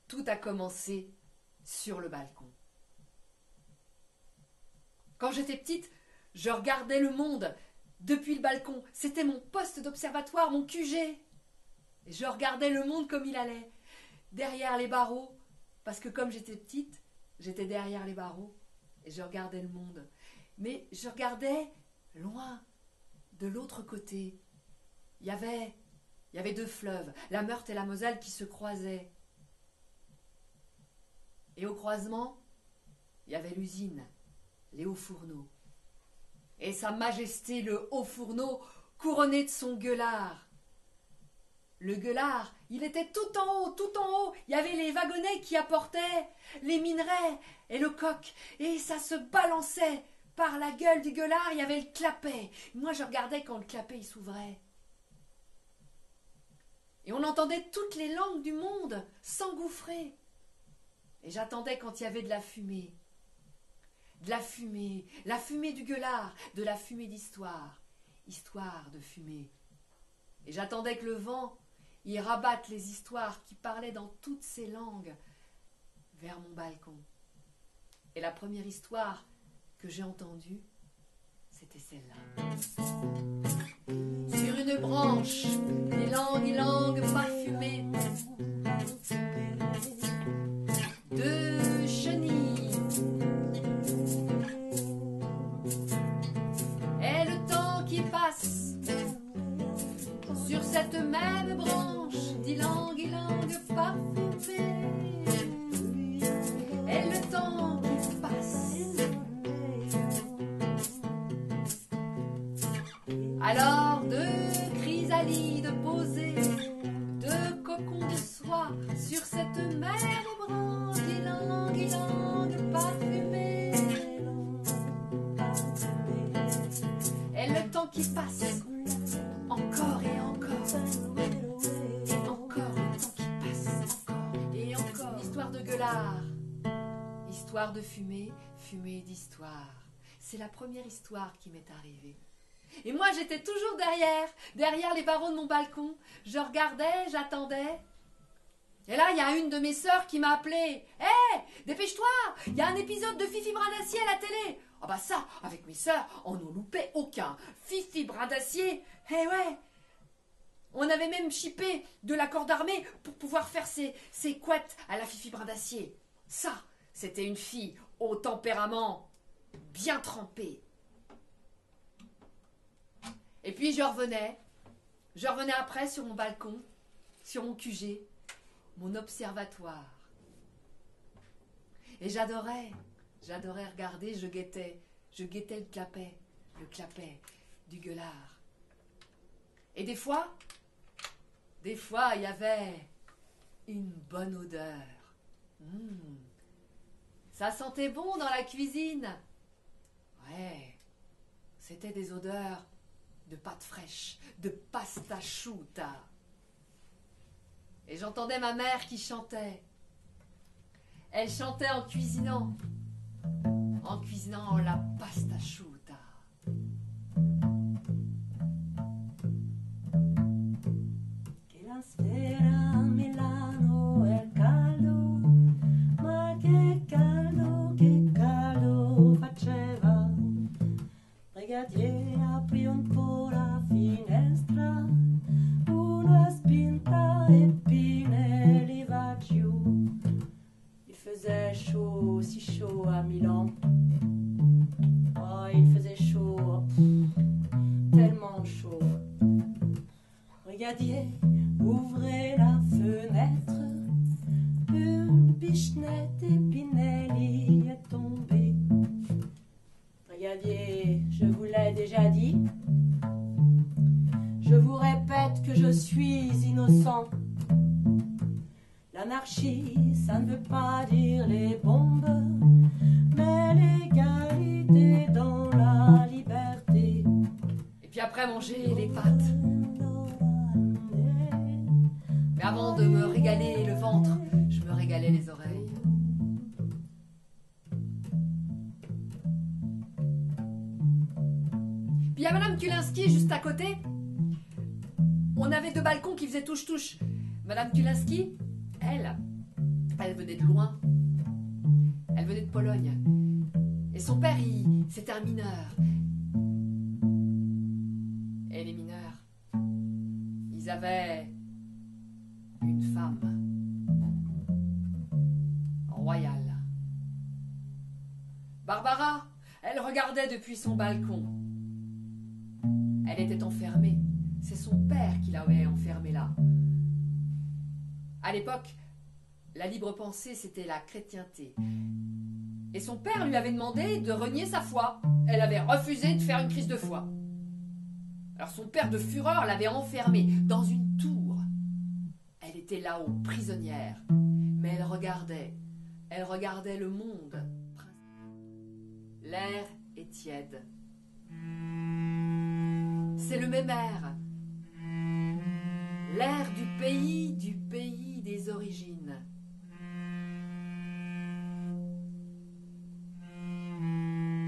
tout a commencé sur le balcon. Quand j'étais petite, je regardais le monde depuis le balcon. C'était mon poste d'observatoire, mon QG. Et je regardais le monde comme il allait, derrière les barreaux, parce que comme j'étais petite, j'étais derrière les barreaux et je regardais le monde. Mais je regardais loin, de l'autre côté. Il y avait deux fleuves, la Meurthe et la Moselle, qui se croisaient. Et au croisement, il y avait l'usine, les Hauts-Fourneaux. Et Sa Majesté le Haut-Fourneau, couronné de son gueulard. Le gueulard, il était tout en haut, tout en haut. Il y avait les wagonnets qui apportaient les minerais et le coq. Et ça se balançait par la gueule du gueulard. Il y avait le clapet. Moi, je regardais quand le clapet il s'ouvrait. Et on entendait toutes les langues du monde s'engouffrer. Et j'attendais quand il y avait de la fumée. De la fumée du gueulard, de la fumée d'histoire. Histoire de fumée. Et j'attendais que le vent y rabatte les histoires qui parlaient dans toutes ces langues vers mon balcon. Et la première histoire que j'ai entendue, c'était celle-là. Sur une branche, ylang parfumée, de chenilles. Et le temps qui passe sur cette même branche, ylang parfumée. Et le temps qui passe. Alors deux chrysalides posées, deux cocons de soie sur cette même branche, ylang parfumée. Et le temps qui passe, encore et encore, et encore le temps qui passe, encore et encore. Histoire de gueulard, histoire de fumée, fumée d'histoire. C'est la première histoire qui m'est arrivée. Et moi, j'étais toujours derrière les barreaux de mon balcon. Je regardais, j'attendais. Et là, il y a une de mes sœurs qui m'a appelée. « Hé, dépêche-toi, il y a un épisode de Fifi Brin d'Acier à la télé. » Ah bah ça, avec mes sœurs, on n'en loupait aucun. Fifi Brin d'Acier, eh ouais. On avait même chippé de la corde armée pour pouvoir faire ses couettes à la Fifi Brin d'Acier. Ça, c'était une fille au tempérament bien trempé. Et puis je revenais après sur mon balcon, sur mon QG, mon observatoire. Et j'adorais regarder, je guettais le clapet du gueulard. Et des fois, il y avait une bonne odeur. Ça sentait bon dans la cuisine. Ouais, c'était des odeurs de pâtes fraîches, de pasta asciutta. Et j'entendais ma mère qui chantait. Elle chantait en cuisinant la pasta asciutta. Che la sera a Milano è caldo, ma che caldo faceva. Brigadier aprì un po' la finestra, una spinta e Pinelli va giù. Il faisait chaud, si chaud à Milan. Oh, il faisait chaud, tellement chaud. Brigadier, ouvrez la fenêtre. Une pichenette et Pinelli est tombé. Brigadier, je vous l'ai déjà dit. Je vous répète que je suis innocent. L'anarchie, ça ne veut pas dire les bombes, mais l'égalité dans la liberté. Et puis après manger les pâtes. Mais avant de me régaler le ventre, je me régalais les oreilles. Puis il y a Madame Kulinski juste à côté. On avait deux balcons qui faisaient touche-touche. Madame Kulinski, Elle venait de loin. Elle venait de Pologne. Et son père, c'était un mineur. Et les mineurs, ils avaient une femme royale. Barbara, elle regardait depuis son balcon. Elle était enfermée. C'est son père qui l'avait enfermée là. À l'époque, la libre pensée, c'était la chrétienté. Et son père lui avait demandé de renier sa foi. Elle avait refusé de faire une crise de foi. Alors son père de fureur l'avait enfermée dans une tour. Elle était là-haut, prisonnière. Mais elle regardait le monde. L'air est tiède. C'est le même air. L'air du pays des origines.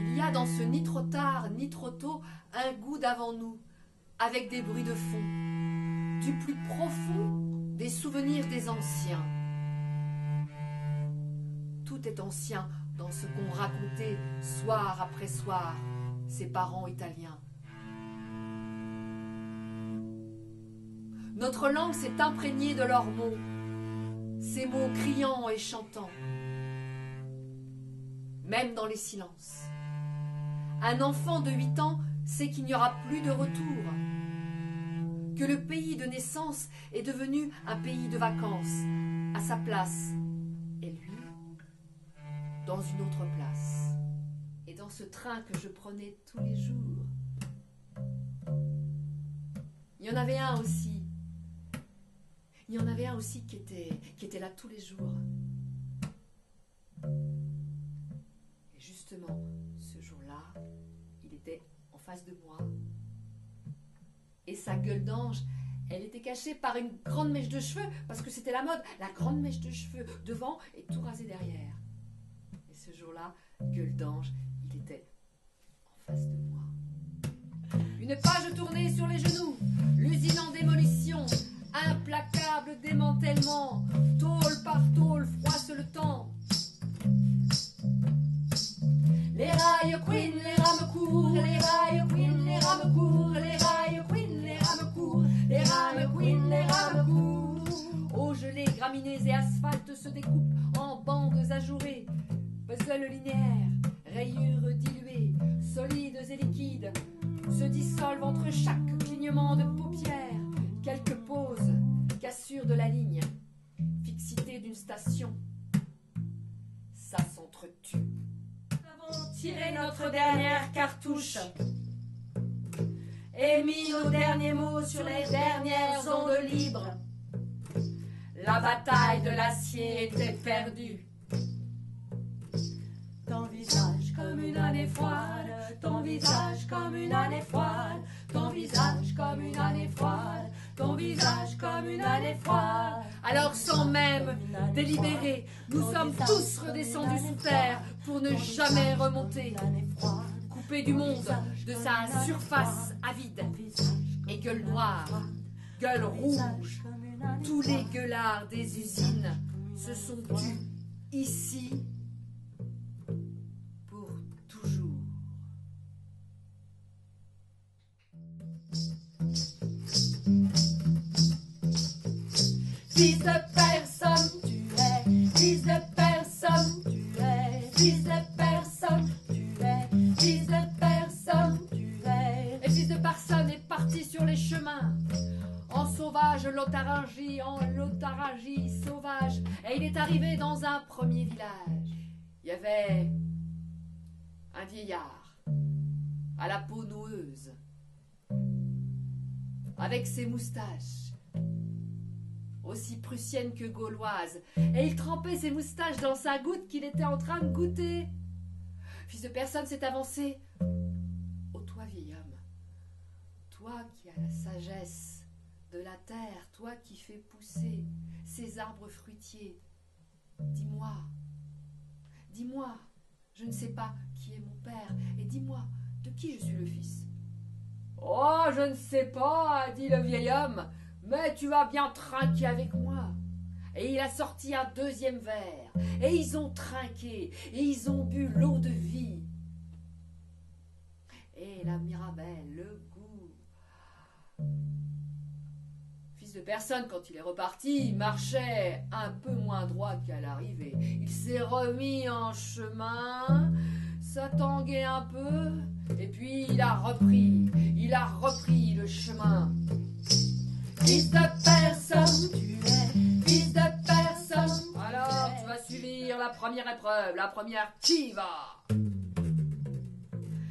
Il y a dans ce ni trop tard, ni trop tôt, un goût d'avant nous, avec des bruits de fond, du plus profond des souvenirs des anciens. Tout est ancien dans ce qu'ont raconté soir après soir ses parents italiens. Notre langue s'est imprégnée de leurs mots, ces mots criants et chantants, même dans les silences. Un enfant de 8 ans sait qu'il n'y aura plus de retour, que le pays de naissance est devenu un pays de vacances, à sa place, et lui, dans une autre place. Et dans ce train que je prenais tous les jours, il y en avait un aussi. Il y en avait un aussi qui était là tous les jours. Et justement, ce jour-là, il était en face de moi. Et sa gueule d'ange, elle était cachée par une grande mèche de cheveux, parce que c'était la mode, la grande mèche de cheveux devant et tout rasé derrière. Et ce jour-là, gueule d'ange, il était en face de moi. Une page tournée sur les genoux, l'usine en démolition, implacable démantèlement, tôle par tôle froisse le temps. Les rails queen, les rames courent, les rails queen, les rames courent, les rails queen, les rames courent, les rames queen, les rames courent. Eau gelée, graminées et asphalte se découpent en bandes ajourées, puzzle linéaire, rayures diluées, solides et liquides, se dissolvent entre chaque clignement de paupières. Quelques pauses, cassure de la ligne, fixité d'une station, ça s'entretue. Nous avons tiré notre dernière cartouche et mis nos derniers mots sur les dernières ondes libres. La bataille de l'acier était perdue. Ton visage comme une année froide, ton visage comme une année froide, ton visage comme une année froide, ton visage comme une année froide. Alors sans même délibérer, nous sommes tous redescendus sous terre pour ne jamais remonter, coupés du monde de sa surface avide. Et gueule noire, gueule rouge, tous les gueulards des usines se sont tus ici pour toujours. Fils de personne, tu es. Fils de personne, tu es. Fils de personne, tu es. Fils de personne, tu es. Et fils de personne est parti sur les chemins. En sauvage, Lotharingie, en Lotharingie sauvage. Et il est arrivé dans un premier village. Il y avait un vieillard à la peau noueuse, avec ses moustaches, aussi prussienne que gauloise, et il trempait ses moustaches dans sa goutte qu'il était en train de goûter. Fils de personne s'est avancé. Ô toi, vieil homme, toi qui as la sagesse de la terre, toi qui fais pousser ces arbres fruitiers, dis-moi, dis-moi, je ne sais pas qui est mon père, et dis-moi, de qui je suis le fils. Oh, je ne sais pas, dit le vieil homme, mais tu vas bien trinquer avec moi. Et il a sorti un deuxième verre. Et ils ont trinqué. Et ils ont bu l'eau de vie. Et la Mirabelle, le goût. Fils de personne, quand il est reparti, marchait un peu moins droit qu'à l'arrivée. Il s'est remis en chemin, ça tanguait un peu, et puis il a repris le chemin. Fils de personne, tu es fils de personne. Alors tu vas subir la première épreuve, la première qui va.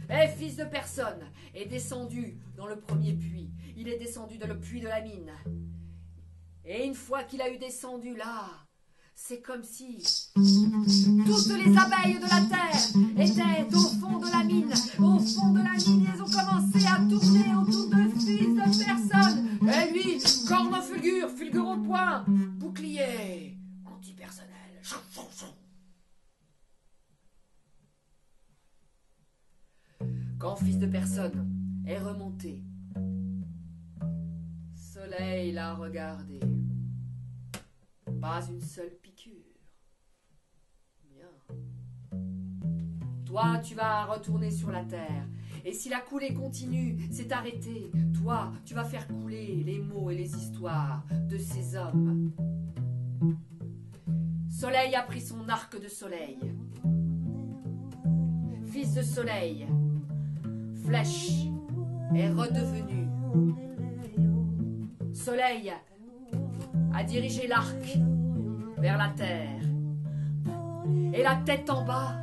Et fils de personne est descendu dans le premier puits. Il est descendu dans le puits de la mine. Et une fois qu'il a eu descendu là, c'est comme si toutes les abeilles de la terre étaient au fond de la mine. Au fond de la mine, elles ont commencé à tourner autour de fils de personne. Et lui, corne fulgure, fulgure au poing, bouclier antipersonnel. Quand fils de personne est remonté, Soleil l'a regardé. Pas une seule piqûre. Bien. Toi, tu vas retourner sur la terre. Et si la coulée continue, c'est arrêté. Toi, tu vas faire couler les mots et les histoires de ces hommes. Soleil a pris son arc de soleil. Fils de soleil, Flèche est redevenu. Soleil a dirigé l'arc vers la terre. Et la tête en bas,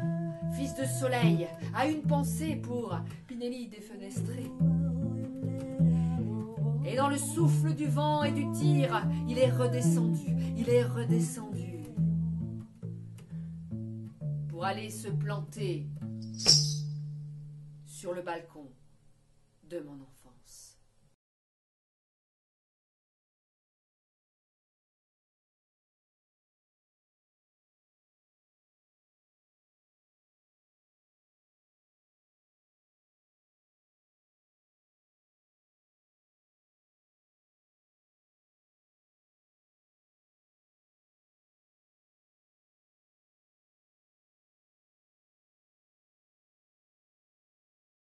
fils de soleil a une pensée pour Pinelli défenestré. Et dans le souffle du vent et du tir, il est redescendu pour aller se planter sur le balcon de mon enfance.